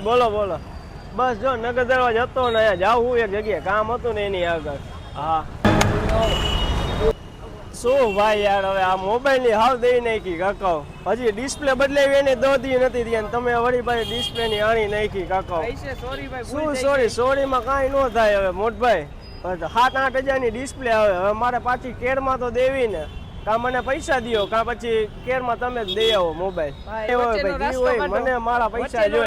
બોલો બોલો. બસ જો નગર દરવાજ હતો ને અહીંયા જાવું એક જગ્યાએ કામ હતું ને એની આગળ. હા શું ભાઈ યાર, હવે આ મોબાઈલ ની હાવ દઈ નાખી કાકાઓ. હજી ડિસ્પ્લે બદલાવી એને દોધી નથી થયા ને તમે વળી ભાઈ ડિસ્પ્લે ની આણી નાખી કાકાઓ. શું સોરી માં કાંઈ ન થાય હવે મોટભાઈ. 7-8 હજારની ડિસ્પ્લે આવે. હવે મારે પાછી કેરમાં તો દેવી ને. કા મને પૈસા દિયો કા પછી કેરમાં તમે જ દઈ આવો મોબાઈલ. મને મારા પૈસા જોઈએ.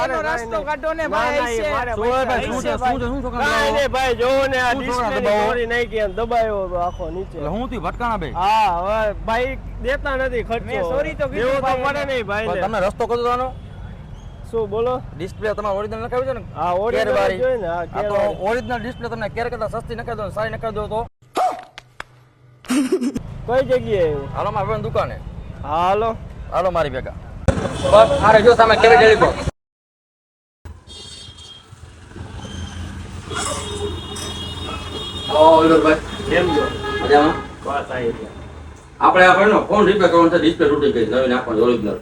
ભાઈ જોવો ને આ ડિસ્પ્લે દોરી નાખી દબાયો આખો નીચે. હું થી ભટકાણા ભાઈ. હા હવે ભાઈ દેતા નથી ખર્ચો. સોરી તો દેવો તો પડે નહીં ભાઈ. તમે રસ્તો કદો દાનો શું બોલો? ડિસ્પ્લે તમારે ઓરિજિનલ નખાવી છે ને? હા ઓરિજિનલ જોઈએ ને. હા તો ઓરિજિનલ ડિસ્પ્લે તમને કેર કરતા સસ્તી નખાવી દો, સારી નખાવી દો તો કઈ જગ્યાએ? હાલો મારી દુકાને. હાલો હાલો મારી ભેગા. બસ આરે જો સામે કેવી ડેલી કો. ઓલો ભાઈ કેમ છો? મજામાં? વાત આવી છે. આપણે આ ભાઈનો ફોન રિપેર કરવાનો છે, ડિસ્પ્લે તૂટી ગઈ, નવી નાખવાની ઓરિજિનલ.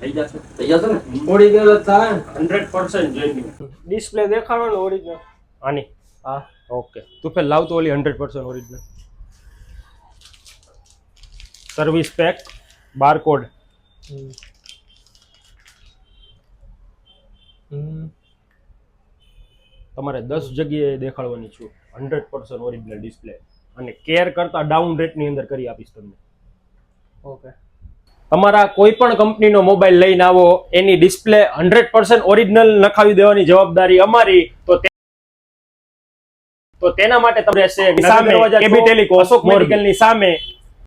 થઈ જશે થઈ જશે ને? ઓરિજિનલ જ થાય 100% જેન્યુઇન. ડિસ્પ્લે દેખાડો ને ઓરિજિનલ આની. હા ઓકે તું ફેર લાવ તો ઓલી 100% ઓરિજિનલ સર્વિસ પેક બારકોડ. તમારે 10 જગ્યાએ દેખાડવાની છું 100% ઓરિજિનલ ડિસ્પ્લે અને કેર કરતા ડાઉન રેટની અંદર કરી આપીશ તમને. ઓકે. તમારા કોઈ પણ કંપનીનો મોબાઈલ લઈને આવો, એની ડિસ્પ્લે 100% ઓરિજિનલ નખાવી દેવાની જવાબદારી અમારી. તો તેના માટે તમે રહેશે સામે કેબી ટેલિકોમ અશોક મેડિકલની સામે